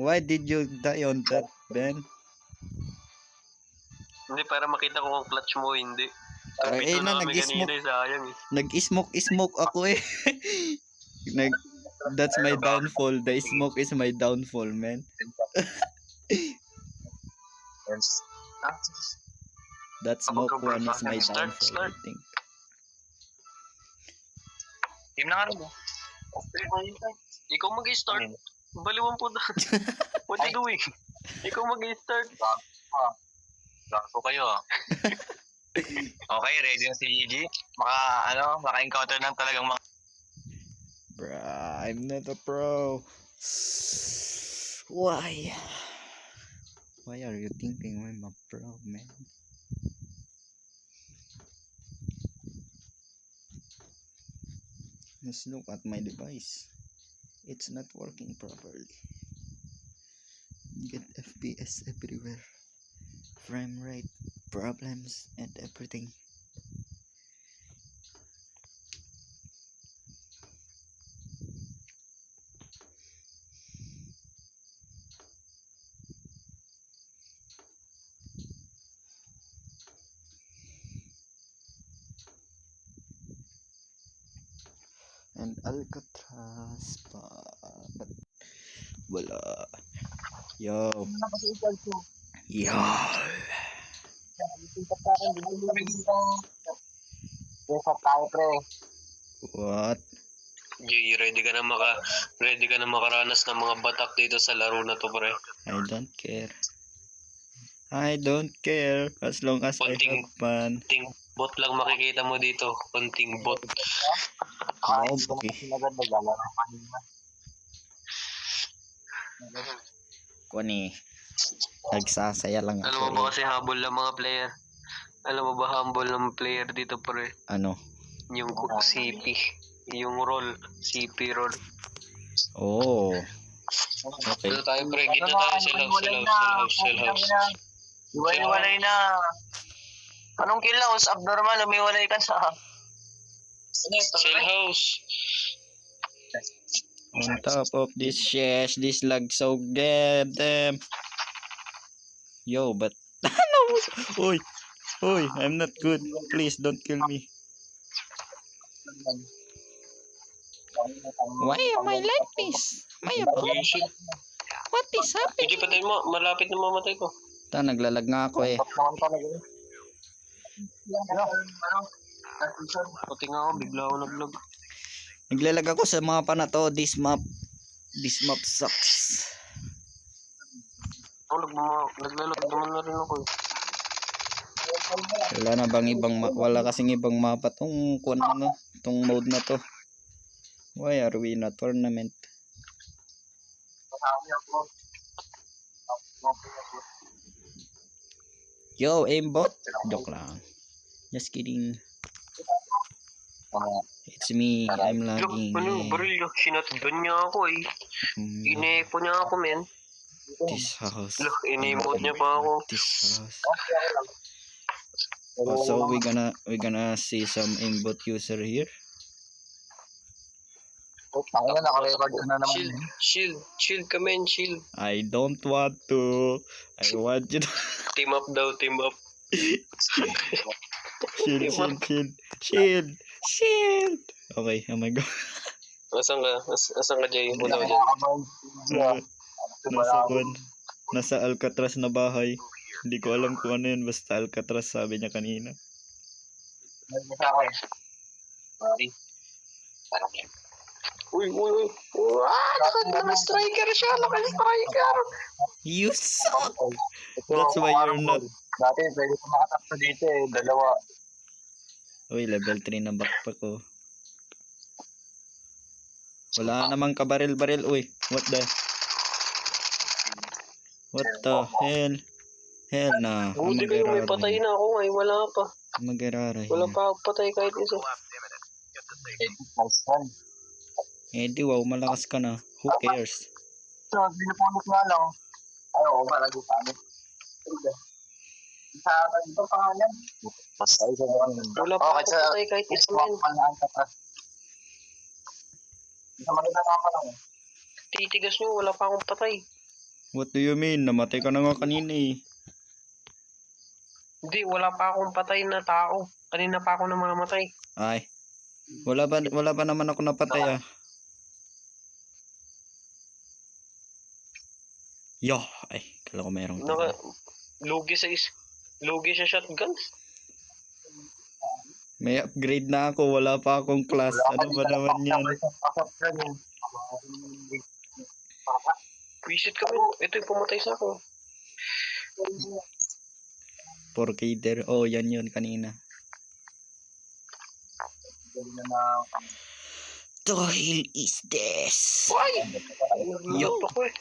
Why did you die on that, Ben? Hindi, para makita ko kung clutch mo, hindi. Ay Ito na, namin nag-smoke. kanina, sayang eh. Nag-smoke ako eh. That's my downfall. The smoke is my downfall, man. That smoke one is my downfall, I think. Team na nga rin mo. Ikaw mag-start. Baliwan po doon. What you doing? Ikaw mag-start. Gago kayo ah. Okay, ready na si Gigi. Maka-encounter ng talagang mga... Bruh, I'm not a pro. Why? Why are you thinking I'm a pro, man? Let's look at my device. It's not working properly. Get FPS everywhere. Frame rate problems and everything. And Alcatraz pa, but wala. Yo. Yo. What? Gigi, ready ka na makaranas ng mga batak dito sa laro na to, pre. I don't care. I don't care as long as I have fun. Konting bot lang makikita mo dito. Konting bot. No, okay. Kuni. Nagsasaya lang Alam mo ako. ba kasi humble ng mga player? Alam mo ba humble ng player dito, pre? Ano? Yung CP. Yung roll. CP roll. Oh. Okay. Dito tayo, pre. Gito tayo. Cell house. Iwalay na. Anong kill loss? Abnormal, umiwalay ka sa... Cell house. On top of this shares, this lag so goddamn. Yo, but no. Oy, I'm not good. Please don't kill me. Why am I like this? Am I a pro? What is happening? Hindi patay mo. Malapit na mamatay ko. Ta, naglalag nga ako eh. Pati nga ako. Bigla ako naglag. Naglalag ako sa mga panato. This map sucks. Naglalag naman na rin ako eh. Wala na bang wala kasing ibang mapa tong tong mode na to. Why are we in a tournament? Yo, aimbot. Joke lang. Just kidding. It's me. I'm lagging. Ano, baril yun. Sinatban niya ako eh. Ine-echo niya ako, men. This house. Look, ine-emote niya pa ako. This house. So we gonna see some aimbot user here. Shield ka, men. Shield. I don't want to. I want you to. Team up daw, team up. Shield. Okay, oh my god. Asan ka, Jay? Muna ka dyan. Nasa Alcatraz na bahay. Hindi ko alam kung ano yun. Basta Alcatraz sabi niya kanina. Uy. Naka-striker siya. Naka-striker. You suck. That's why you're not. Dati, pwede ko makatapos dito eh. Dalawa. Uy, level 3 na backpack ko. Wala namang kabaril-baril. Uy, what the hell? Hell na. Buti kayo, may patay na ako ngayon. Wala pa. Mag-eraray. Wala pa ako patay kahit isa. Di wow, malakas ka na. Who cares? So, binupulot nga lang. Ay, oo, malagi sa amin. Sa ito pangalan. Wala pa ako patay kahit isa men. Sa maganda nga pa lang. Titigas nyo, wala pa akong patay. What do you mean? Namatay ka na nga kanina eh. Hindi, wala pa akong patay na tao. Kanina pa ako namamatay. Ay. Wala ba naman ako napatay ah. Yo, ay, kala ko merong Naka, lugi sa shotgun. May upgrade na ako, wala pa akong class. Ano ba naman yan? Visit kami. Ito yung pumatay sa akin. 4K there. Oh, yan yun kanina. The hell is this? Why? Yo. Yo. Ako eh.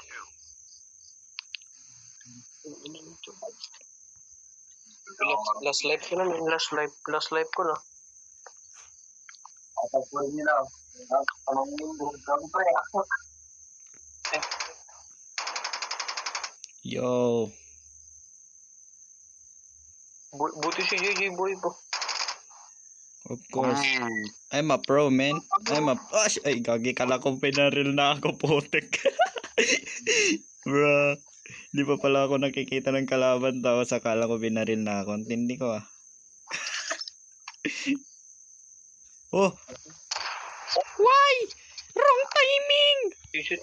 Last life ko na. Last life ko na. Yo. Buti si JJ boy po. Of course. I'm a pro, man. Ay, gagi kala ko pinaril na ako, putek. Bro. Di pa pala ako nakikita ng kalaban tapos akala ko binaril na ako. Hindi ko ah. Oh. Why? Wrong timing. Visit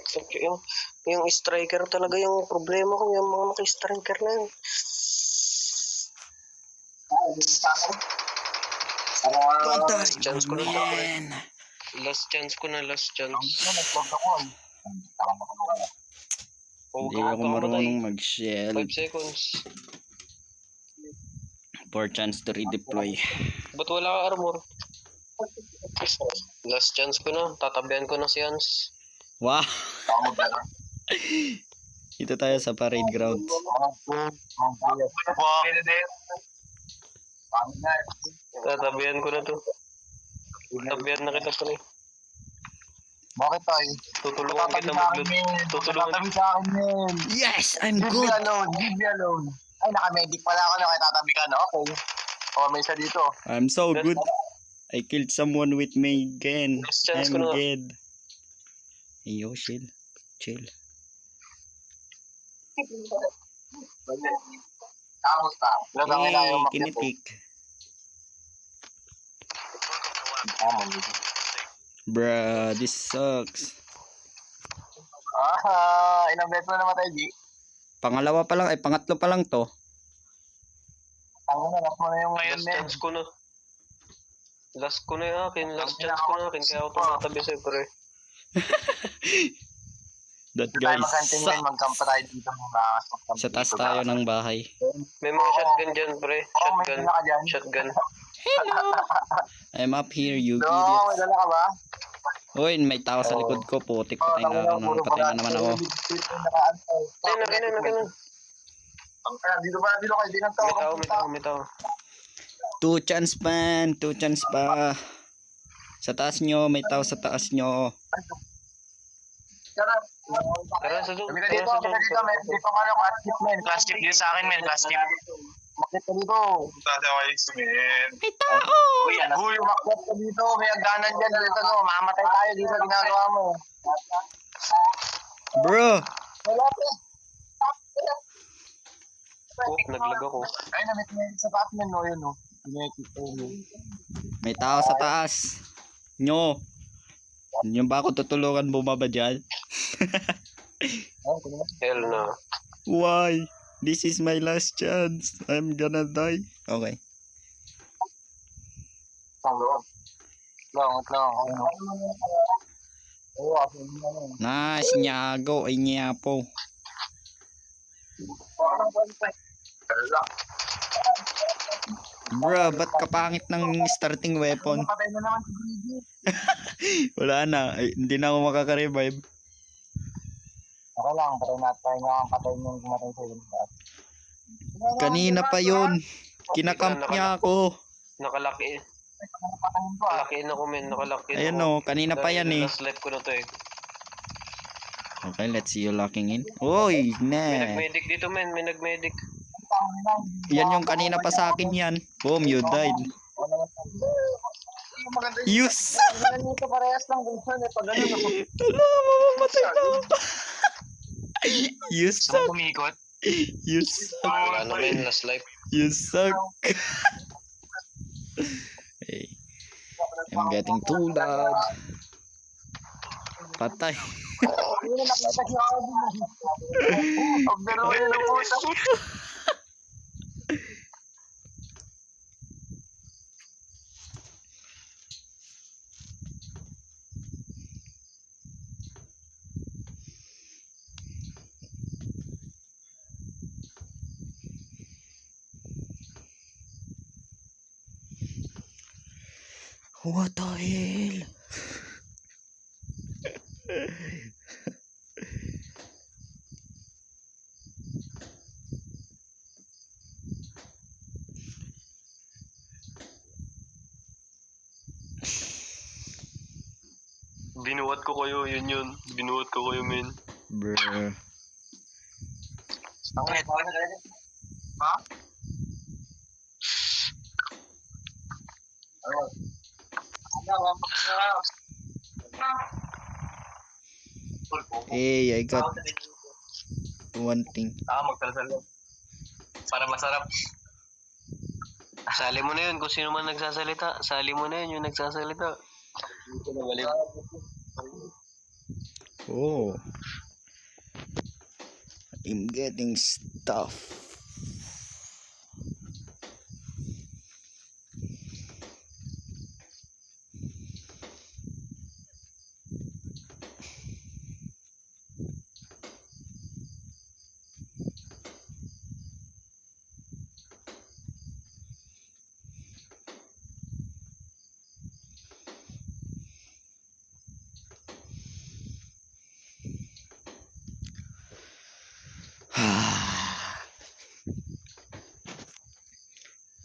yung striker talaga yung problema ko. Yung mga naka-striker na yun. Don't die, Chance ko na. man. Last chance ko na. Last chance. Hindi ako marunong mag-shell. 5 seconds. For chance to redeploy. Ba't wala ka armor? Last chance ko na. Tatabihan ko na si Hans. Wow. Dito tayo sa parade grounds. Tatabihan ko na to. Tatabihan na kita pala. Bakit tayo? Tutulungan kita mag-loot. Tutulungan. Tatabi sa akin yun. Yes, I'm Leave good. me alone. Leave me alone. Ay, naka-medic pala ako na kaya tatabi ka na. Okay. O, may isa dito. I'm so good. I killed someone with my gun. Last chance I'm ko na. good. Hey, yo, chill. Chill. Tapos na. Latangin na yung Hey, kinitik. Bruh, this sucks. Ilang bet mo namatay, G? Pangalawa pa lang, ay pangatlo pa lang to. Tango na, last mo na yung ngayon, Last men. chance ko na. Last ko na yung akin. Last chance ko na akin. Kaya ako tumatabi sa'yo, pre. That Hindi guy tayo mag-continue, men. sucks. Magkampa tayo dito. Sa taas tayo ng bahay. May mga shotgun dyan, pre. Oo, may Shotgun. dala ka dyan. Shotgun. I'm up here, you No, may idiots. dala ka ba? Uy, may tao sa likod ko. Putik, patay na ako. Patay na naman ako. Ay, nakina. Dito pa, dito kayo. Di nang tao. May tao. 2 chance man. 2 chance pa. Sa taas nyo, may tao sa taas nyo. Tara, sa doon. Kami ka dito, men. Dito ka lang, class tip, men. Class tip din sa akin, men. Class tip. Makit ka dito. May tao! Uy, makit ka dito. May agdanan dyan. Dito, no. Mamatay tayo dito. Ginagawa mo. Bro! Wala pa. Oh, naglag ako. Ay, namit mo sa taas, men. No, yun, no. May tao sa taas. Nyo. Nyo ba ako tutulungan bumaba dyan? Hell no. Why? This is my last chance. I'm gonna die. Okay. Nice, nyago. Ay, nyapo. Bro, ba't kapangit ng starting weapon? Patay na naman si Gigi. Wala na. Ay, hindi na ako makaka-revive. Okay lang, patay yung kumatay sa iyo. Kanina pa yun. Kinakamp niya ako. Nakalaki. Patayin ko, ah. Nakalakiin ako, men. Nakalakiin Ayan ako. o, kanina pa yan eh. Last life ko na to eh. Okay, let's see you locking in. Uy, May ne. nag-medic dito, men. May nag-medic. Yan yung kanina pa sa akin yan. Boom, you died. You suck! Ganito parehas lang bunsan eh. Pag ganun ako. Wala, mamamatay na ako. You Gusto suck. mo umikot? You suck. Wala na men, last life. You suck. Hey, I'm getting too loud. Patay. Observe yun ang puta. What the hell? Binuhat ko kayo, yun. Binuhat ko kayo men. Bruh. Okay. Ha? Hey, I got one thing. Magsalsal. Para masarap. Sali mo na yun kung sino man nagsasalita. Sali mo na yun yung nagsasalita. Oh. I'm getting stuff.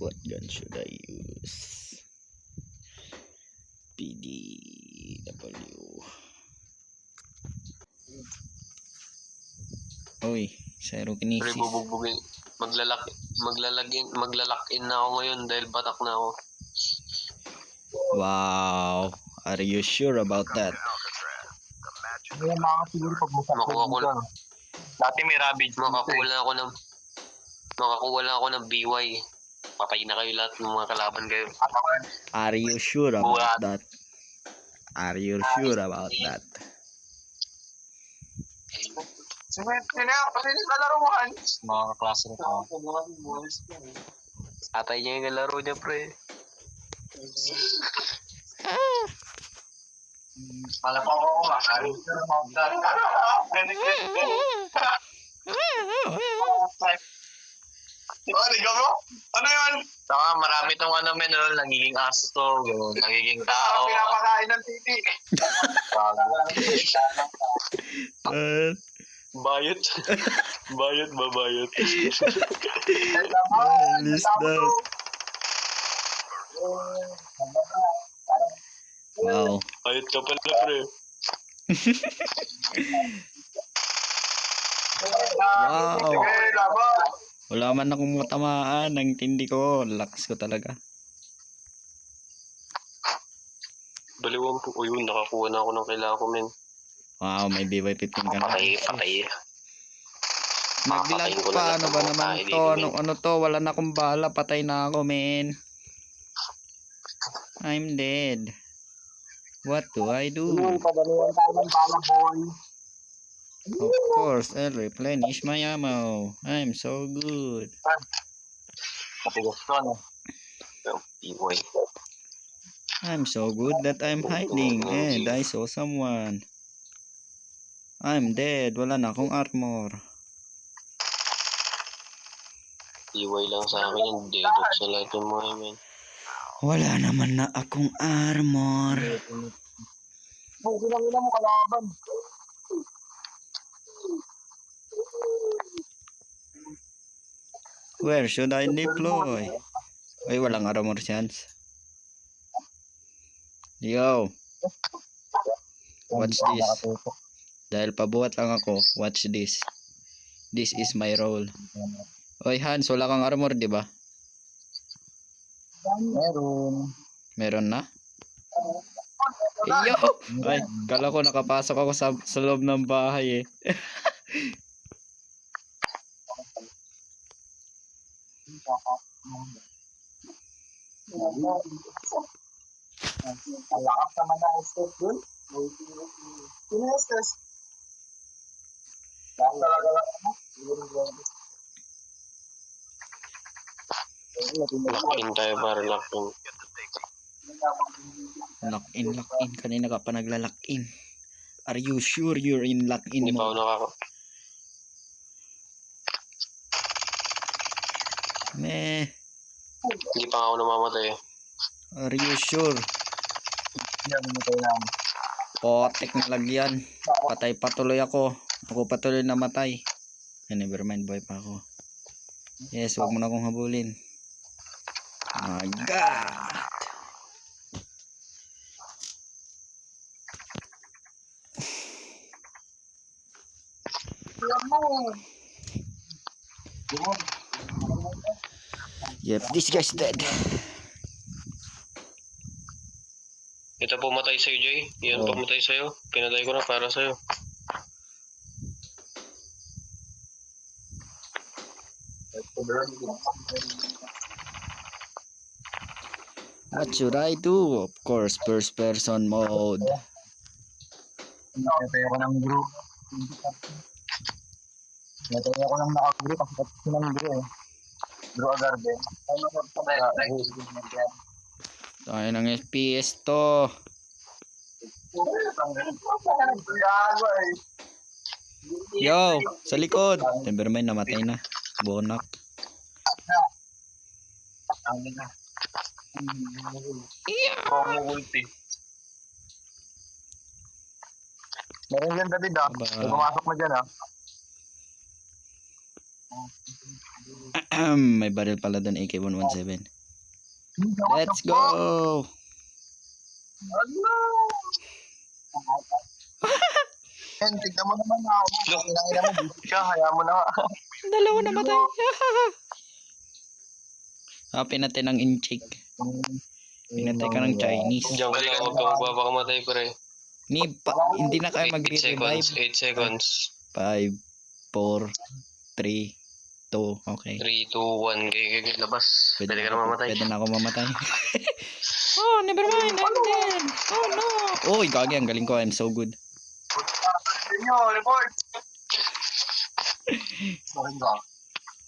What gun should I use? PDW. Oy, zero Pero kinesis. bubugbugin. Maglalak-in na ako ngayon dahil batak na ako. Wow. Are you sure about that? May mga siguro pag Makuha ko na. Dati may rabbit. Makakuha lang ako ng BY. Patay na kayo lahat ng mga kalaban kayo. Are you sure about that? Are you sure about that? Sino nalaro mo, Hans? Mga kaklase na tao. Atay niya yung laro niya, pre. Pala pa ako kumakain. Ligaw mo? Ano yun? Saka marami tong ano men, nagiging aso to, gano'n, nagiging tao. Pinapakain ng titi. Bayot. Bayot ba, bayot? List that. Wow. Bayot ka pala, pre. Wow. Wala man akong matamaan. Ang tindi ko. Lakas ko talaga. Baliwan po. O yun, nakakuha na ako ng kailangan ko, men. Wow, may BY-15 ka na. Patay. Naglag Papatayin ko na pa. lahat Ano ng ba mga naman tayo to? dito, men. Ano to? Wala na akong bala. Patay na ako, men. I'm dead. What do I do? Padaluan tayo ng bala, boy. Of course, I'll replenish my ammo. I'm so good. Matigas ko, no? BY. I'm so good that I'm hiding and I saw someone. I'm dead. Wala na akong armor. BY lang sa akin yung dedok sa lahat ng mga, men. Wala naman na akong armor. Ilang mo kalaban. Where should I deploy? Ay, walang armor chance. Yo. Watch this. Dahil pabuhat lang ako, watch this. This is my role. Oy, Hans, wala kang armor, di ba? Meron. Meron na? Yo! Ay, kala ko nakapasok ako sa loob ng bahay eh. Alakas naman na stress dun. Sino yung stress? Talaga lang ano? Lock-in tayo para lock-in. Lock in. Kanina ka pa nagla-lock in. Are you sure you're in lock in Hindi pa ako mode? Meh. Hindi pa ako namamatay. Are you sure? Yan, ito yan. Potek na lagyan. Patay patuloy ako. Ako patuloy namatay. Never mind, boy pa ako. Yes, wag mo na akong habulin. My God. Yep, this guy's dead. Ito pumatay sa'yo, Jay. Yan Oh. pumatay sa'yo. Pinatay ko na para sa'yo. What should I do? Of course, first person mode. Nakatayo ko ng group. Nakatayo ko ng naka-group. Kasi kasi ng group eh. Group Agarden. Tayo ng FPS to. Yo, sa likod. Never mind, namatay na. Bonak. Ulti. Meron dyan David ah. Aba. May pumasok na dyan ah. May barrel pala doon, AK-117. Let's go! Yan, tignan mo naman ako. Kinangina mo, busy ka. Kaya mo na. Dalawa namatay. Pinatay ng incheck. Pinatay ka ng Chinese. Diyan ka lang. Huwag ka magpapakamatay, pre. Hindi na kayo 8 magre-revive. seconds. 8 seconds. 5, 4, 3, 2, okay. 3, 2, 1. Gigigil. Labas. Pwede ka na mamatay. Pwede na ako mamatay. Oh, never mind. I'm dead. Oh no. Uy, gagi. Ang galing ko. I'm so good. Report! Bakit ba?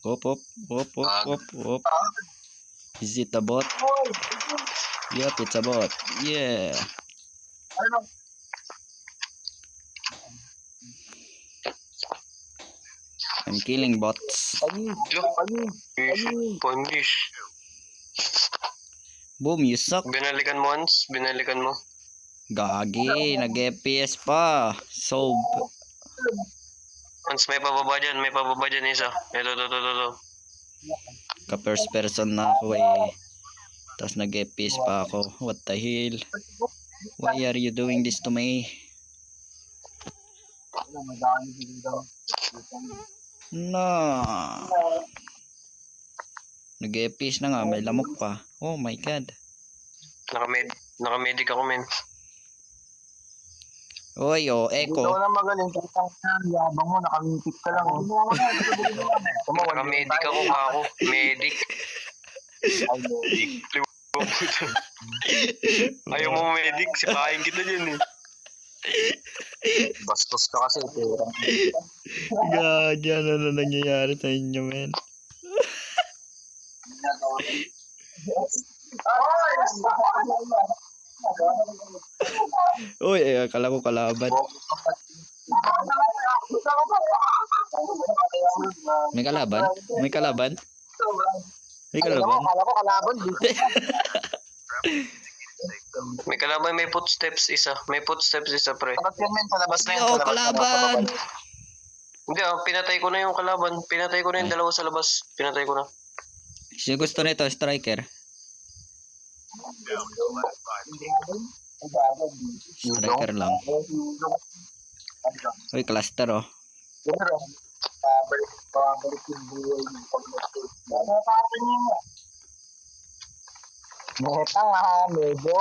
Hop, hop, hop, hop, hop, hop. Is it a bot? Yep, it's a bot. Yeah. Ano? I'm killing bots. Punish. Boom, you suck. Binalikan mo once. Binalikan mo. Gagi, nag-FPS pa. So, Once may pababa dyan. May pababa dyan isa. Ito. ka-first person na ako eh. Tapos nag-FPS pa ako. What the hell? Why are you doing this to me? No. Nag-FPS na nga. May lamok pa. Oh my God. Nakamedic ako, men. Oy, oh, Ikaw echo. na magaling. Kapag yabang mo, nakamitik ka lang. Nakamedic ako ka ako. Medic. Ayaw mo medic. Sipahin kita dyan eh. Bastos ka kasi. Gagi, ano na nangyayari sa inyo, men? Uy, akala ko kalaban. May kalaban? May kalaban? May kalaban? Akala ko kalaban. May kalaban, may footsteps isa. May footsteps isa, pre. Dapat yan men, sa labas na yan. Yo, sa labas, kalaban! Hindi pinatay ko na yung kalaban. Pinatay ko na yung dalawa sa labas. Pinatay ko na. Sino gusto nito? Striker? Striker lang. Uy, cluster oh.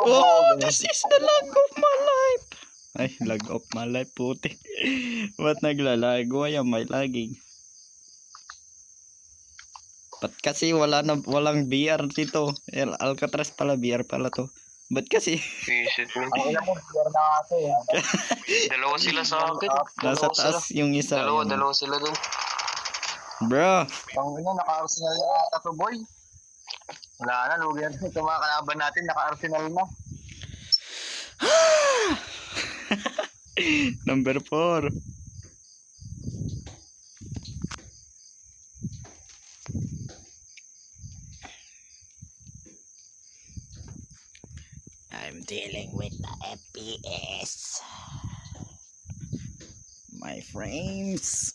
Oh, this is the lag of my life. Ay, lag of my life, puti. Ba't naglalag? Why am I lagging? Ba't kasi walang BR dito? Alcatraz pala, BR pala to. Ba't kasi? Visit mo. Ang ina mo, clear na ate eh. Dalawa sila sa akin. Nasa Dalawa sila. taas yung isa. Ayun. Dalawa sila dun. Bro, Ang ina, naka-arsenal na ata to boy. Wala na, lugi na. Ito mga kalaban natin, naka-arsenal na. number 4. I'm dealing with the FPS. My frames.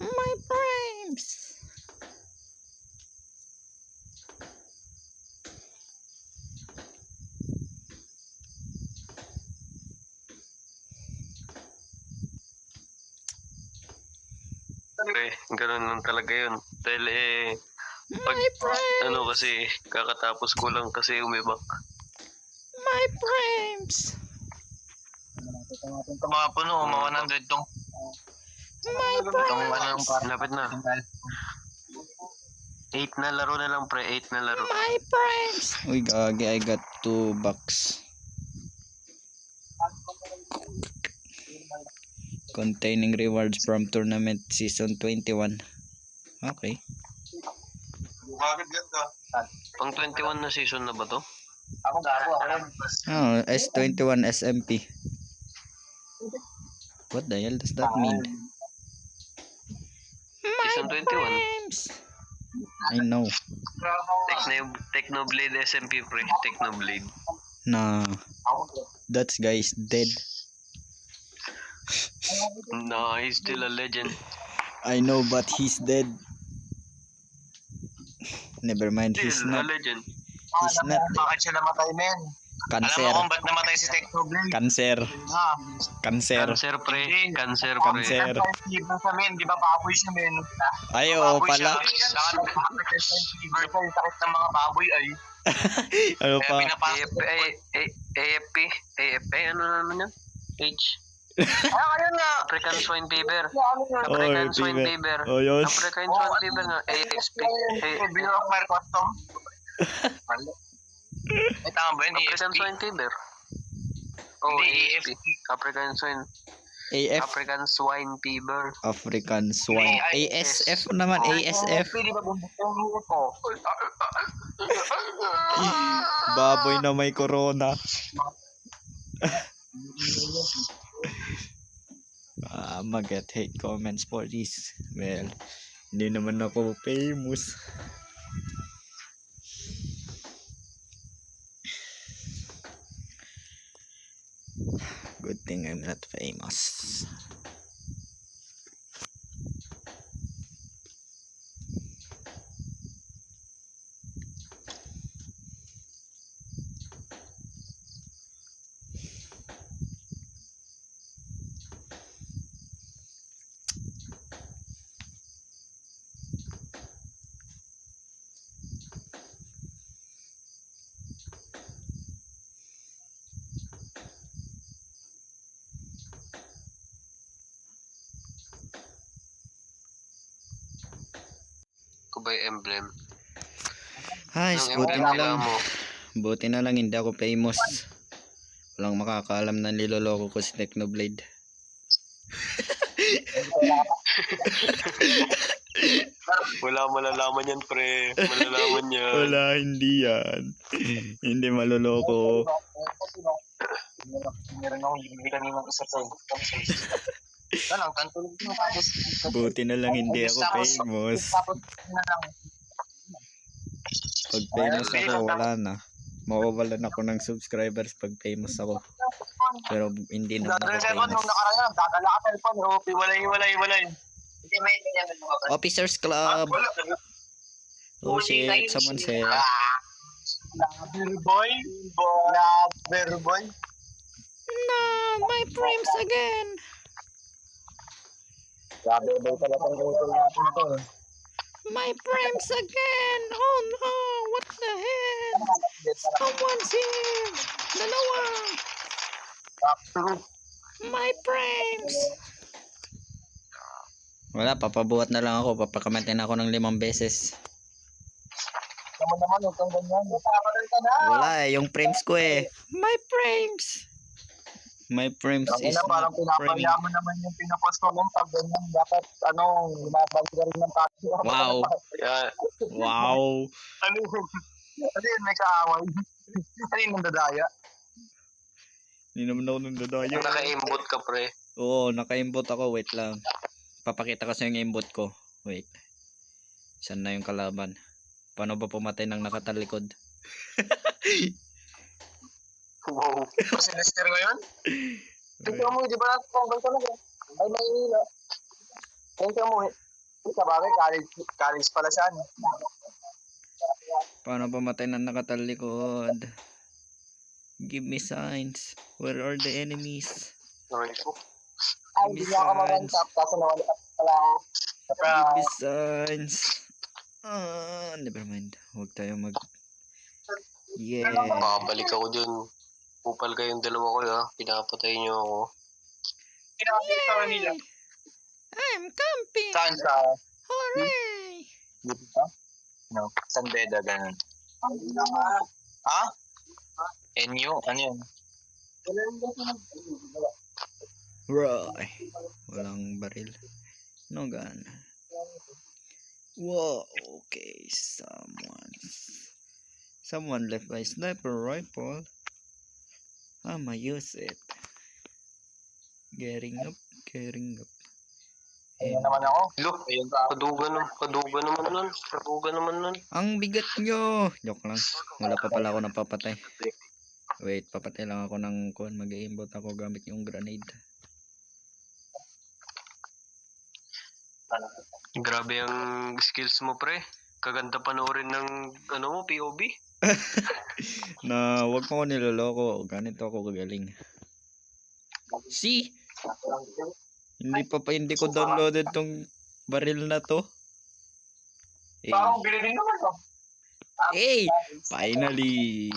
My frames. Ganun lang talaga yun. Dahil pag, ano kasi, kakatapos ko lang kasi umibak. My frames. Ito mga puno, mga 100 tong. My Itong ano yung parang. Lapit na. 8 na laro na lang pre, 8 na laro. My frames. Uy, gagi, I got 2 bucks. Containing rewards from tournament season 21. Okay. Bakit ganda? Pang 21 na season na ba to? Ako gago ako. Oh, S21 SMP. What the hell does that mean? Season 21. I know. Technoblade SMP pre, Technoblade. Nah, that guy is dead. No, he's still a legend. I know, but he's dead. Never mind, he's Still a not. legend. He's not. Bakit siya namatay, men? Alam Cancer. mo kung ba't namatay si Technoblade? Cancer. Ha? Cancer. Cancer pre, cancer pre. Cancer. Fever sa men, di ba baboy siya, men? Ay, oo pala. Saka fever pa, yung sakit ng mga baboy ay. Ano Kaya pa? pinapasok ko. AFP, ano naman yun? H. Ayun nga. African Swine Fever. Ano nga? African Oh, Swine fever. Fever. Oh, yun. African Swine Fever nga, AXP. Bureau of Fire Custom. Ay, tama ba yun? African AFP? Swine Fever. Oh, Hindi, AFP. African Swine. AF. African Swine Fever. African Swine. ASF naman, ASF. Pwede ba bumbukin ko? Baboy na may corona. Mag-get hate comments for this. Well, hindi naman ako famous. Good thing I'm not famous. Kubay emblem. Ay, Anong buti emblem na kailangan lang. mo? Buti na lang hindi ako famous. Walang makakaalam na niloloko ko si Technoblade. Wala malalaman yan pre. Malalaman yan. Wala, hindi yan. Hindi maloloko. Meron akong hindi kaninang isa to. Ano lang, kantulog mo tapos. Buti na lang hindi ako famous. Tapos na lang. Pag famous ako, wala na. Mawawalan ako ng subscribers pag famous ako. Pero hindi na ako Dadala cellphone famous. nung nakaraan, dadala ka cellphone. Walay. Hindi may ganyan mo. Officers Club! Oh shit, someone said. Lover boy. Lover boy. No, my frames again! Lover boy pala pang utol natin ito. My frames again! Oh no, what the hell? Someone's here! Dalawa! My frames! Wala, papabuhat na lang ako. Papakamatin ako ng 5 beses. Naman, huwag kang ganyan. Papagal ka na. Wala eh, yung frames ko eh. My frames! My frames Ang is ina, parang not framing. pinapaya mo naman yung pinapost mo ng pag ganyan. Dapat, binabag ka rin ng tao. Wow! Yeah. Wow! Ano yun? Ano yun, may kaaway? Ano yun, nandadaya? Hindi naman ako nung dadaya. Naka-aimbot ka, pre. Oo, naka-aimbot ako. Wait lang. Papakita kasi yung aimbot ko. Wait. Saan na yung kalaban? Paano ba pumatay ng nakatalikod? Wow. Sinister ngayon? Tingnan mo, di ba natin panggal talaga? Ay, may hila. Tingnan mo, sa bagay, college pala siya. No? Paano pumatay ng nakatalikod? Give me signs. Where are the enemies? Sorry po. Ay, hindi niya ako mag-untap kasi nawala ka pala. Give me signs. Never mind. Huwag tayo mag... Yeah. Babalik ako dun. Upal kayong dalawa ko, ha. Pinapatay niyo ako. Pinakabili sa kanila. I'm camping. Saan sa? Hooray! Dito ba? No, San Beda, ganun. Ha? NU? Ano yun? Roy. Walang baril. No gun. Whoa. Okay. Someone left my sniper rifle. I'ma use it. Getting up. Ayan naman ako. Look, kaduga naman nun. Ang bigat nyo. Joke lang. Wala pa pala ako napapatay. Wait, papatay lang ako ng kuwan. Mag-aimbot ako gamit yung grenade. Grabe ang skills mo, pre. Kaganda panoorin ng, POV. Na wag mo ko niloloko. Ganito ako kagaling. See? Hindi ko downloaded tong baril na to. Parang bilhin naman to. Hey! Finally!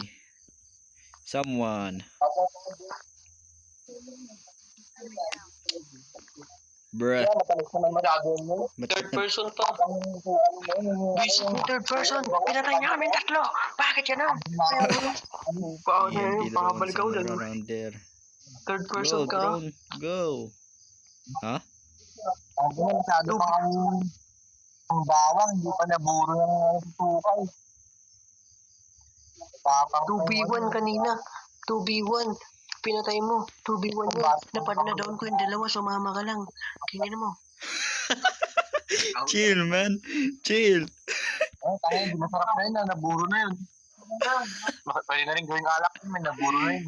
Someone. Bruh. Matalis naman masyado mo. Third person pa. Bis Visit mo third person. Pinatay niya kami tatlo. Bakit yan ang? Paano yun? Pakabalik ako dyan. Around there. Third Go, person ka. drone. Go. Ha? Ang masyado pang ang bawang, hindi pa naburo ng tukay. 2v1 kanina. 2v1. Pinatay mo. 2v1 yun. Napad-na-down ko yung dalawa. Sumama ka lang. Kingin mo. Chill, man. Chill. Tayo, hindi masarap na yun, naburo na yun. Pwede na rin gawing alak yun, may naburo na yun.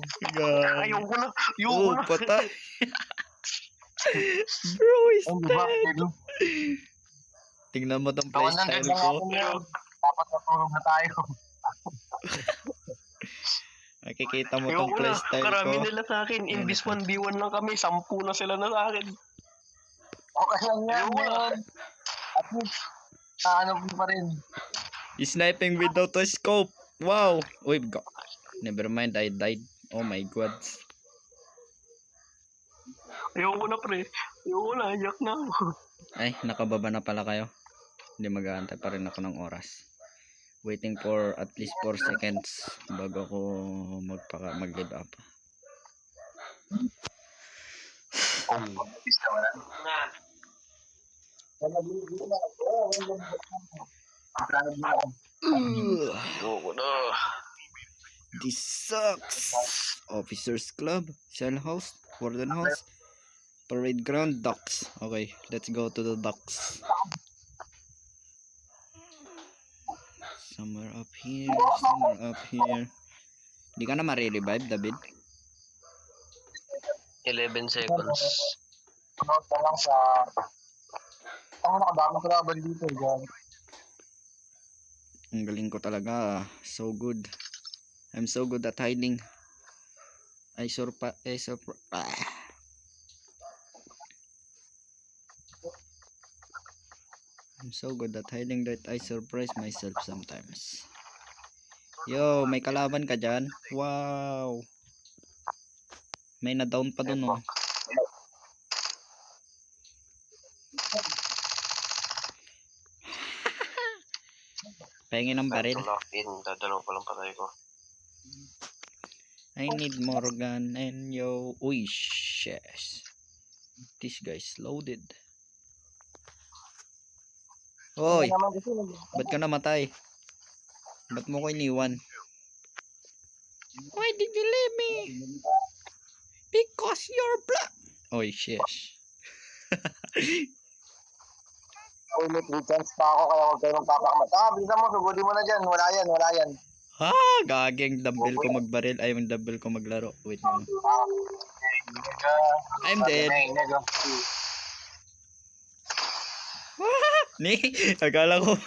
Ayoko na. Oh, patay. Bro is Hindi ba? dead. Tingnan mo tong playstyle ko. Dapat natulog na tayo. Nakikita mo tong Ayoko na. playstyle Karami ko. nila sa akin. Imbis 1v1 lang kami. 10 na sila na sa akin. Okay lang yan, Ayoko na. man. At least, ano pa rin. Sniping without a scope. Wow. Uy, never mind. I died. Oh my god. Ayoko na, pre. Ayoko na. Iyak na ako. Ay, nakababa na pala kayo. Hindi mag-aantay pa rin ako ng oras. Waiting for at least 4 seconds bago ako mag-give up. Ayoko na. This sucks. Officers Club, Cell House, Warden House, Parade Ground, Docks. Okay, let's go to the docks. Somewhere up here, somewhere up here. Hindi ka na ma-revive, David? 11 seconds. Ano ka lang sa... Ang nakadamang kalaban dito, gan. Ang galing ko talaga. So good. I'm so good at hiding. I'm so good at hiding that I surprise myself sometimes. Yo, may kalaban ka dyan? Wow. May na-down pa dun, oh. Pahingi ng baril. Lock in. Dadalaw pa lang patay ko. I need more gun and yo. Uy, yes. This guy's loaded. Hoy, Naman kasi, ba't ka namatay? Ba't mo ko iniwan? Why did you leave me? Because you're black. Oy, yes. may 3 chance pa ako kaya huwag kayo magpapakamat. Bilisan mo, sugudi mo na dyan. Wala yan. Ha, gaging dumbbell ko magbaril. Ay, yung dumbbell ko maglaro. Wait lang. I'm dead. Ni, akala ko.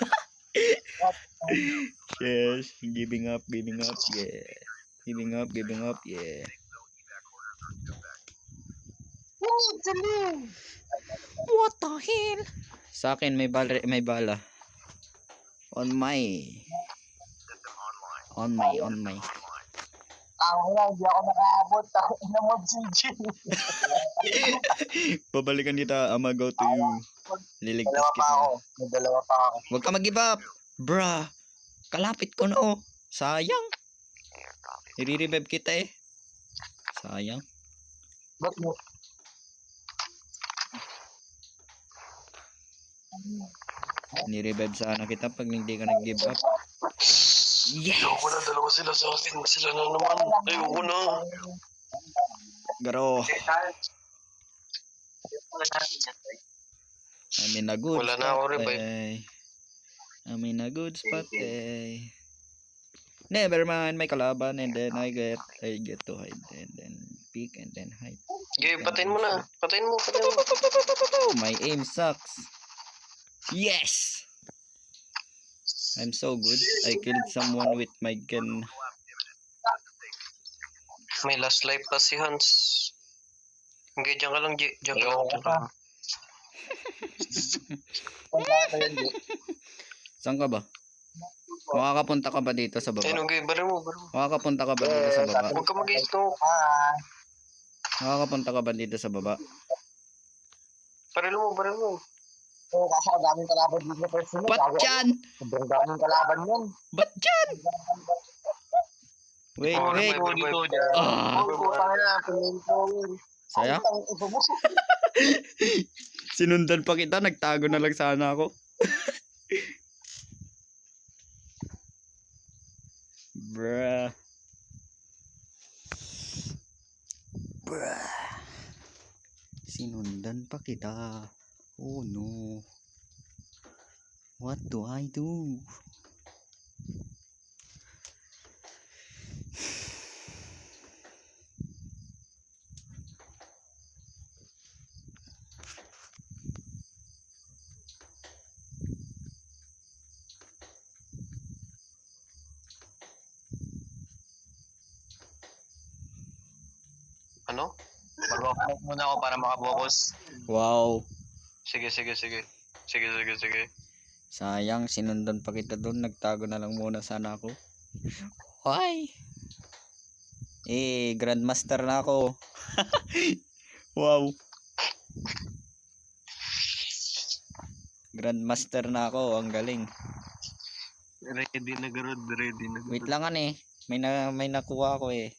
Yes, giving up, yeah. Giving up, yeah. What the hell? Sa akin may bala. On my. Hindi ako nakaabot. Ina mo, GG. Babalikan kita, I'ma go to you. Liligtas Dalawa pa kita. ako. May dalawa pa ako. Huwag ka mag-give up. Bruh. Kalapit ko na oh. Sayang. I-revive kita eh. Sayang. Ba't mo? Ni-revive sana kita pag hindi ka nag-give up. Yes! Ayoko na, dalawa sila sa akin. Sila na naman. Ayoko na. Garo. I'm in a good Wala na spot ako revive. eh. I'm in a good spot eh. Never mind, may kalaban and then I get to hide and then peek and then hide. Okay, patayin mo na. Patayin mo. My aim sucks. Yes! I'm so good. I killed someone with my gun. May last life pa si Hans. Okay, dyan ka lang, J. Dyan ka lang. Saan ka ba? Makakapunta ka ba dito sa baba? Ayun, okay, baril mo. Makakapunta ka ba dito sa baba? Huwag ka mag-stroke. Makakapunta ka ba dito sa baba? Baril mo. Oo, kasi daming kalaban dito sa person. Ba't yan? Sobrang daming kalaban yan. Ba't yan? Wait. Ah, saya? Sinundan pa kita, nagtago na lang sana ako. Bruh. Sinundan pa kita. Oh no. What do I do? Ano? Mag-off muna ako para makapokus. Wow. Sige. Sayang, sinundan pa kita doon. Nagtago na lang muna sana ako. Why? Grandmaster na ako. Wow. Grandmaster na ako. Ang galing. Ready na. Wait lang eh. May nakuha ako eh.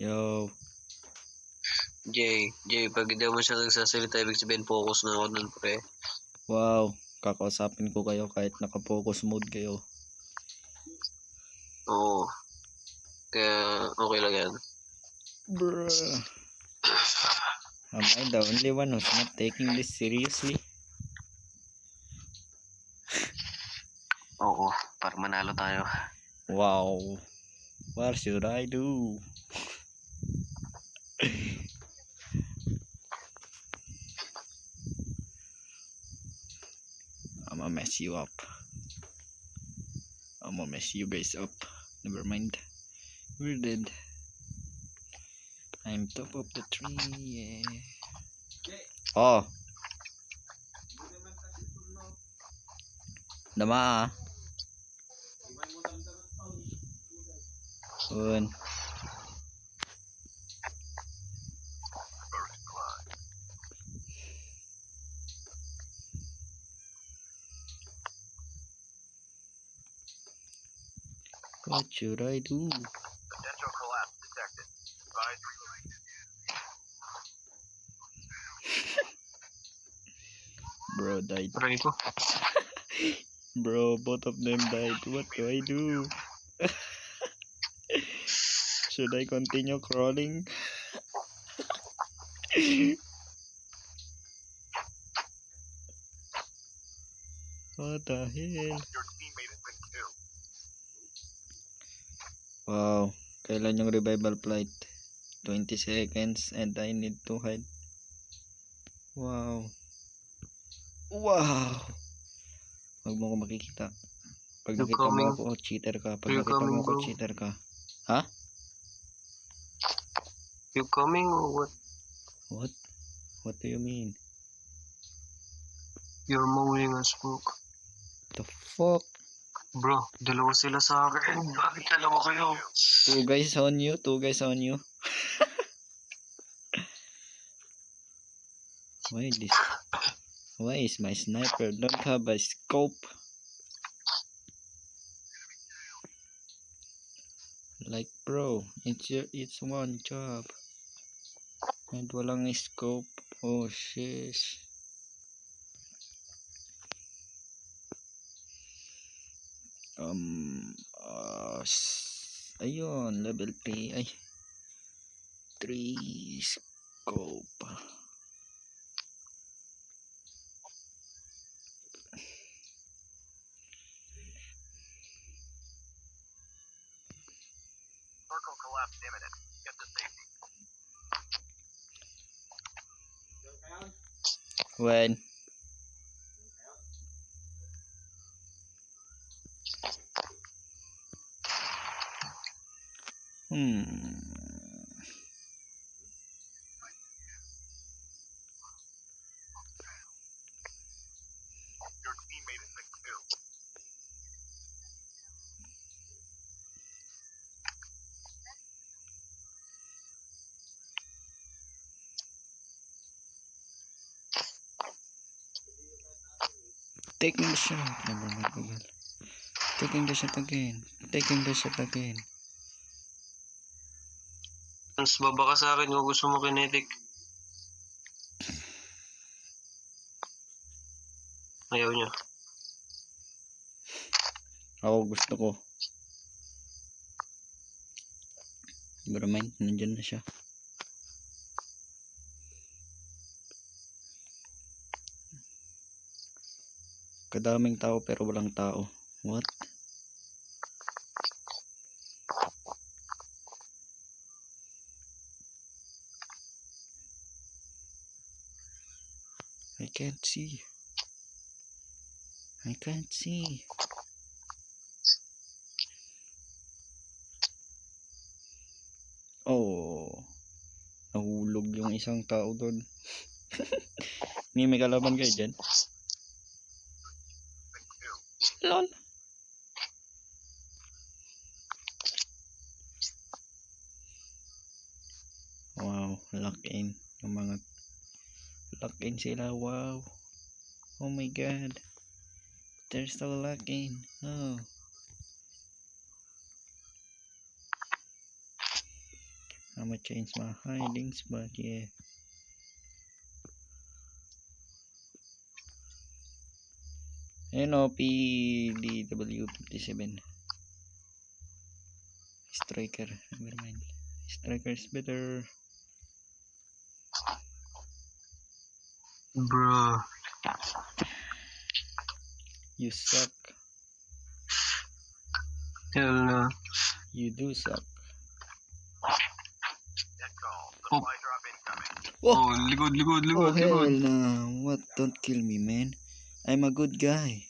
Yo. Jay, pag hindi mo siya nagsasalita, ibig sabihin focus na ako nun, pre. Wow. Kakausapin ko kayo kahit naka-focus mode kayo. Oo. Kaya okay lang yan. Bruh. Am I the only one who's not taking this seriously? Oo, para manalo tayo. Wow. What should I do? I'ma mess you up. I'ma mess you guys up. Never mind. We're dead. I'm top of the tree. Yeah. Oh. Dama ah. Un. What should I do? Bro died. Aray ko. Bro, both of them died. What do I do? Should I continue crawling? What the hell? Wow. Kailan yung revival flight? 20 seconds and I need to hide. Wow. Wow. Huwag mo ko makikita. Pag You nakita mo coming? ako, cheater ka. Pag You nakita mo coming, ako, bro? cheater ka. Ha? You coming or what? What? What do you mean? You're mowing us, book. The fuck? Bro, dalawa sila sa akin. Bakit dalawa kayo? Two guys on you. Two guys on you. Why this? Why is my sniper don't have a scope? Like bro, it's one job. And walang scope. Oh shish. Ayun, level 3. Ay. 3 scope. Circle collapse imminent. Get to safety. When? Your teammate is linked too. Taking the shot. Never mind, Google. Taking the shot again. Taking the shot again. Mas baba ka sa akin kung gusto mo kinetic. Ayaw niya. Ako gusto ko. Never mind, nandyan na siya. Kadaming tao pero walang tao. What? I can't see. I can't see. Oh. Nahulog yung isang tao doon. May kalaban kayo dyan? Lol. Wow, lock in. Yung mga lock in sila. Wow. Oh my god. They're so lock in. Oh. I'ma change my hiding spot. Yeah. NOPDW57. striker. Never mind. Striker is better. Bro. You suck. Hell no. You do suck. Oh, Oh, oh, ligod, ligod, oh ligod, hell ligod. no. What? Don't kill me, man. I'm a good guy.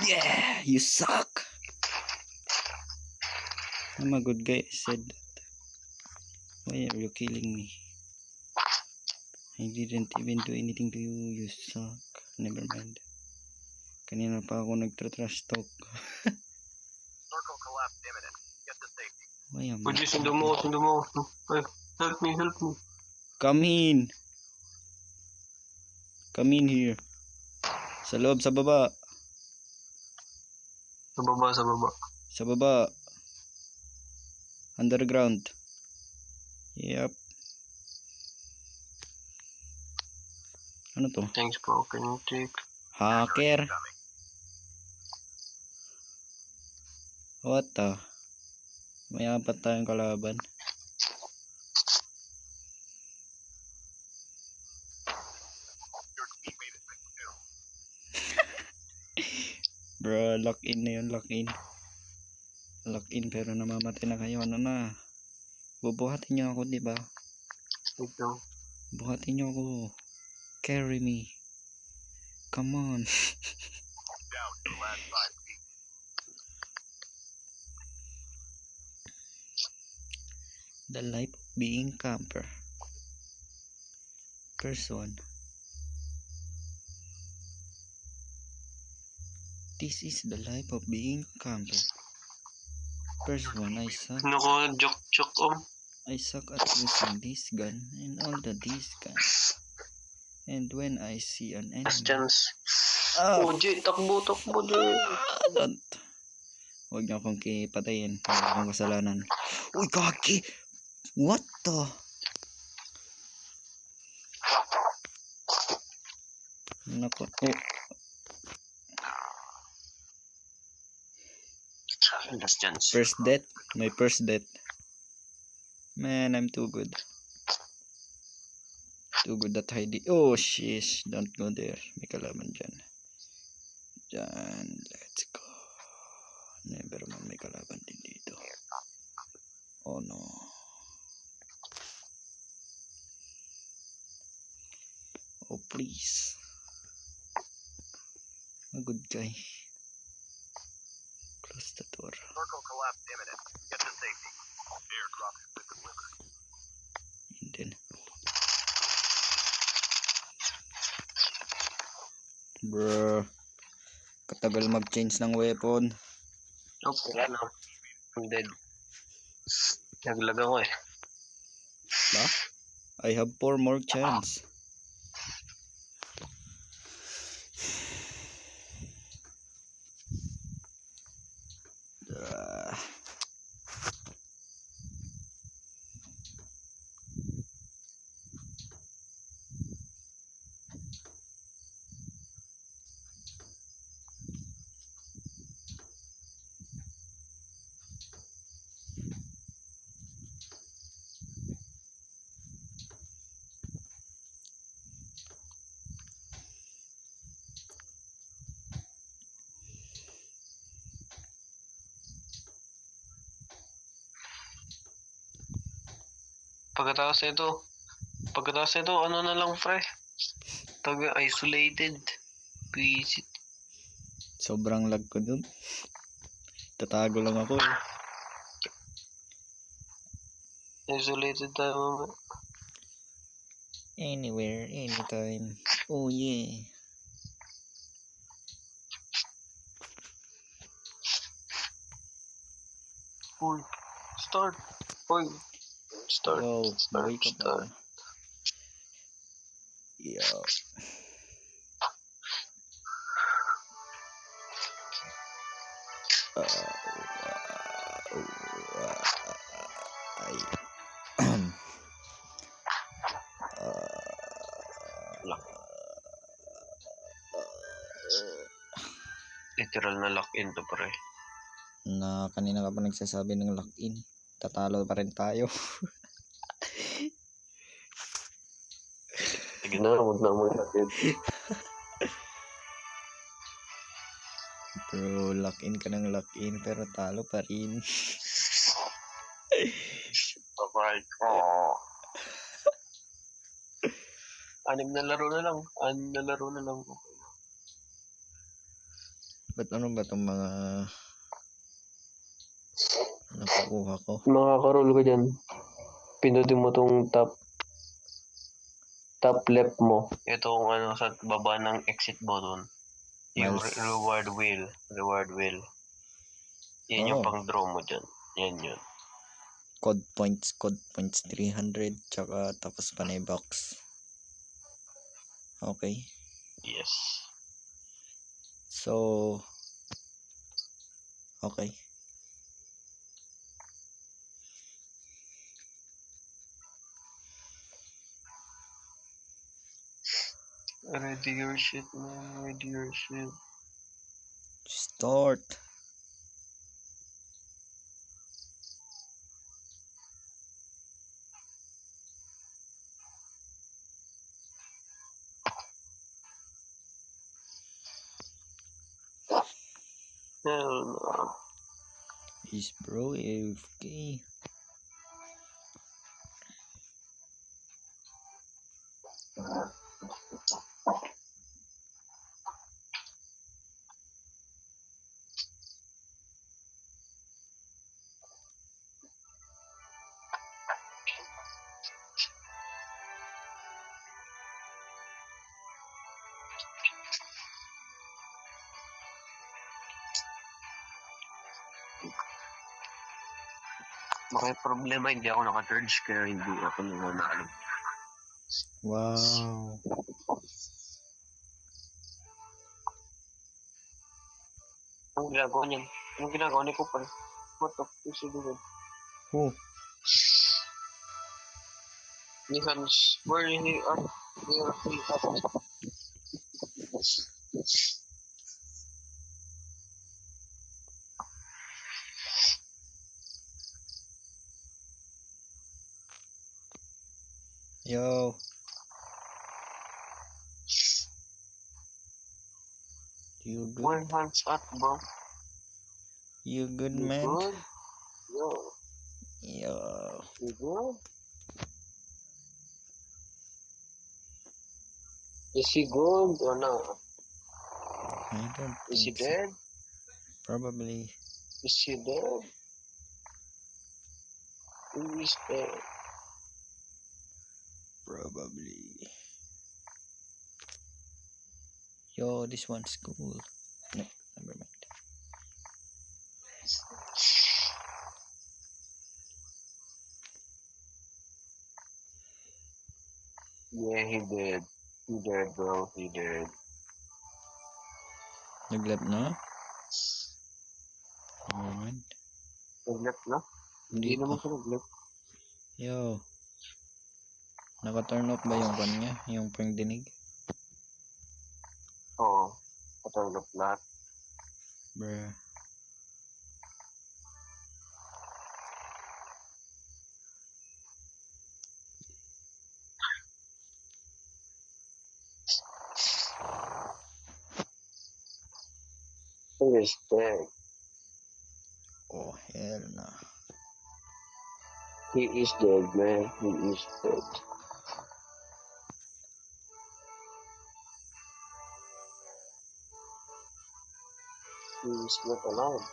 Yeah, you suck. I'm a good guy, I said that. Why are you killing me? I didn't even do anything to you, you suck. Never mind. Kanina pa ako nagtra-trash talk. Why am I Pwede, sundo mo, sundo mo. Ay, help me, help me. Come in. Come in here. Sa loob, sa baba. Sa baba, sa baba. Sa baba. Underground. Yep. Ano to? Thanks bro, can you take? Hacker. What the? May apat tayong kalaban. Bro, lock in na yun, lock in. Lock in pero namamatay na kayo. Ano na? Bubuhatin niyo ako, di ba? Ito. Buhatin niyo ako. Carry me. Come on. The life of being camper. First one. This is the life of being camper. First one, I suck. Ano ko, joke I suck at using this gun and all the this gun. And when I see an enemy, Questions. ah, Oh, Jay, takbo, Jay. don't. Huwag niyo akong kipatayin. Huwag akong kasalanan. Uy, kaki! What the? Nako. Oh, Last chance. first death. My first death. Man, I'm too good. Too good at hiding. Oh, shish. Don't go there. May kalaban dyan. Dyan. Let's go. Never man may kalaban din dito. Oh no. Oh please. A good guy. Close the door. And then. Bruh. Katagal mag-change ng weapon. Okay, ano. I'm dead. Naglag ako eh. Ba? I have 4 more chance. Pagkatapos nito, ano na lang pre? Isolated. Visit. Sobrang lag ko dun. Tatago lang ako eh. Isolated tayo mamaya. Anywhere, anytime. Oh yeah. Uy, start. Uy, start. Wow, Start. wake up Start. ako. Yo. Ay. Literal na lock in to pre. Na kanina ka pa nagsasabi ng lock-in. Tatalo pa rin tayo. Sige na, huwag na mo natin. Bro, lock-in ka ng lock-in pero talo pa rin. Alright. Anim na laro na lang. Ba't ano ba itong mga nakukuha ko? Makaka-roll ko dyan. Pinutin mo tong top left mo. Itong ano sa baba ng exit button. Yung Miles. reward wheel. Yan yung Oh. pang draw mo dyan. Yan yun. Code points 300 tsaka tapos panay box. Okay. Yes. So okay. Ready your shit, man. Ready your shit. Start. Hell no. Is bro AFK? May problema, hindi ako naka-charge kaya hindi ako nanalo. Wow. Anong ginagawa niyan? Anong ginagawa ni Kupal? What the fuck is he doing? Oh, Nihan's, where is he at? Where is he at? yo. You good? Where Hans at, bro? You good, You man? good? Yo, Yo. you good? Is he good or not? I don't Is he think so. dead? Probably. Is he dead? Who is dead? Probably. Yo, this one's cool. No, never mind. Yeah, he did. He did, bro. He did. Naglap na? Never mind. Nag-left na? Hindi Hindi naman pa. siya nag-left. Yo. Naka-turn off ba yung kanya? Yung pangdinig? Oo. Patay na lahat. Bruh. He is dead. Oh, hell no. He is dead, man. He is dead. He is not alive.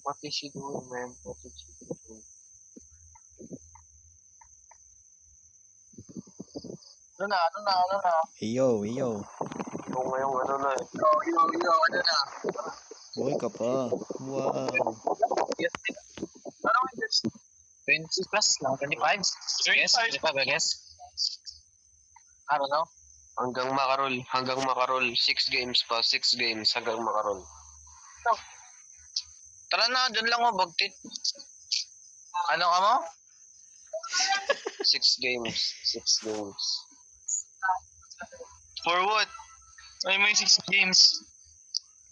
What is he doing, man? What is he doing? Ano na? Yo, yo. Yung ngayong ano na eh. Yo, ano na? Buhay ka pa. Wow. Yes. Ano is 20 plus lang, 25? Yes, 25 I guess. I don't know. Hanggang makarol. 6 games pa, 6 games hanggang makarol. No. Tara na, dyan lang mo, bagtit. Ano ka mo? 6 games. For what? Ay, may 6 games.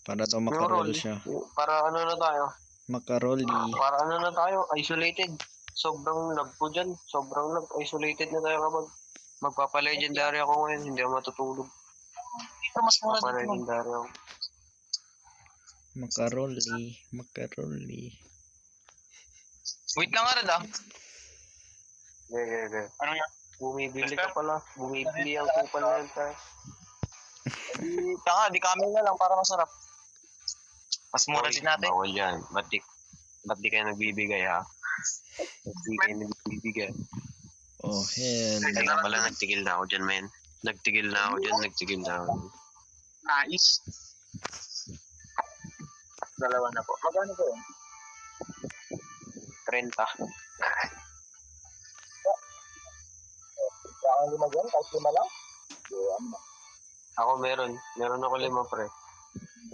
Para daw Roll. makarol siya. Para ano na tayo? Makaroli. Para ano na tayo? Isolated. Sobrang lag ko dyan. Sobrang lag. Isolated na tayo kapag magpapa-legendary ako ngayon. Hindi ako matutulog. Ito, mas mura dito. Magpapa-legendary ako. Makaroli. Makaroli. Wait lang nga rin ah. Yeah. Ano yan? Bumibili ka pala. Bumibili ang kupal na yun tayo. Tanga, di kami na lang para masarap. Mas mura Oy, din natin. Bawal yan. Ba't di kayo nagbibigay ha? Ba't di kayo nagbibigay? Oh, hell. Hindi ka pala, nagtigil na ako dyan, men. Nagtigil na ako. Nais. Dalawa na po. Magkano po yun? 30. Saka lima dyan? Kahit lima lang? Ako meron. Meron ako 5, pre.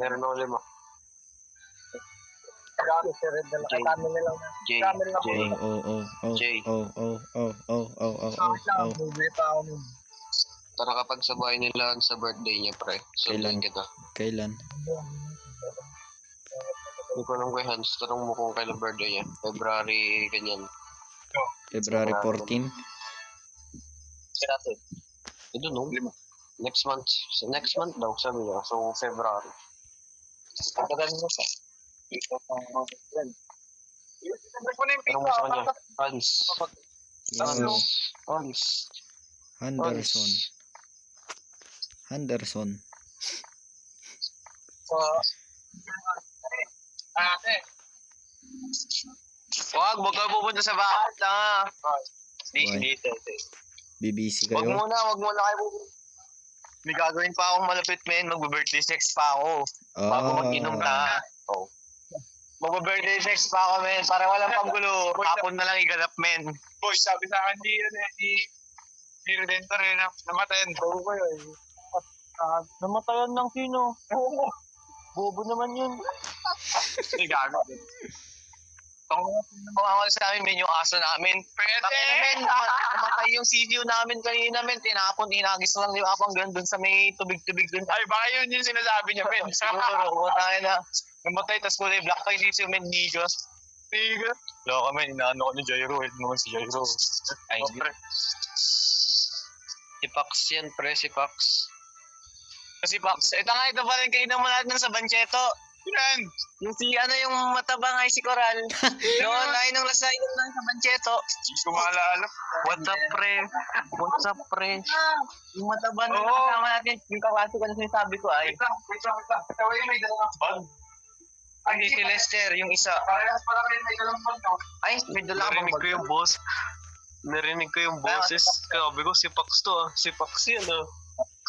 Meron ako 5. Kami si Red na lang. Jay. Kami na lang. Jay. Kami na lang. Jay. Jay. Oh. Bibili pa ako nun. Tara kapag sa bahay nila sa birthday niya, pre. Sundan Kailan? kita. Kailan? Hindi ko nang kay Hans. Tanong mo kung kailan birthday niya. February, ganyan. February 14? Sinato. I don't know. Next month. Next month daw, sabi niya. So, February. Pagkagal mo sa. Tanong mo sa kanya. Hans. Yo. Hans. Henderson. Ate. Wag ka pupunta sa bahay. Tanga. Why? Dito. BBC Wag kayo? muna kayo pupunta. May gagawin pa akong malapit, men. Magbe-birthday sex pa ako. Bago mag-inom na. Oh. Magbe-birthday sex pa ako, men. Para walang panggulo. Hapon na lang iganap, men. Boy, sabi sa akin ni Redentor eh, namatayan. Oo ba yun? Namatayan ng sino? Oo. Bobo naman yun. Ay, gago. Mga sa namin, men, yung aso namin. Takina, men. Namatay yung CCU namin kanina, men. Tinapon, inagis lang yung apang doon sa may tubig-tubig doon. Ay, baka yun yung sinasabi niya, Ben. Siguro, tayo na. Namatay, tas kulay black pa yung CCU, men. Nigo. Tiga. Loko kami, inaano ko ni Jairo. Ito naman si Jairo. Ay, Pre. Si Pax yan, pre, si Pax. Kasi Pax, Ito nga, ito pa rin kainan mo natin sa Bancheto. yan. Yung yung matabang ay si Coral. Noon, ay nung last night lang sa Bancheto. Hindi ko maalala. What's up, pre? Yung matabang na Oo. kasama natin, yung kawaso ko na sinasabi ko ay, Wait lang. Tawag may dalawang bag. hindi si Lester, yung isa. Parehas pala kayo may dalawang bag, no? Ay, may dala Narinig ko yung boss. Narinig ko yung boses. Sabi ko, si Pax to ah. Si Pax yan ah.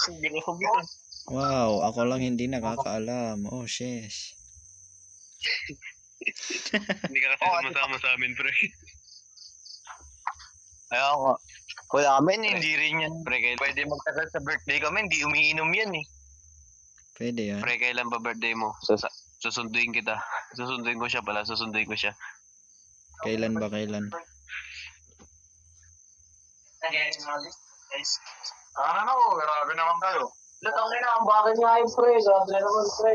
Grabe ka. Wow, ako lang hindi nakakaalam. Oh, sheesh. Hindi ka kasi sumasama sa amin, pre. Ayaw ko. Wala kami, hindi rin yan. Pre, pwede magtagal sa birthday kami, hindi umiinom yan eh. Pwede yan. Pre, kailan ba birthday mo? Susunduin kita. Susunduin ko siya. Kailan ba kailan? Ano, grabe naman kayo. Lutang na ang bakit nga yung pre. Grabe naman pre.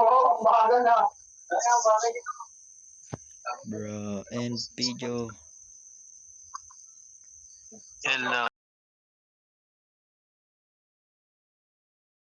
Oo, ang bakit na. Ang bakit ito. Bro, and video. Hello.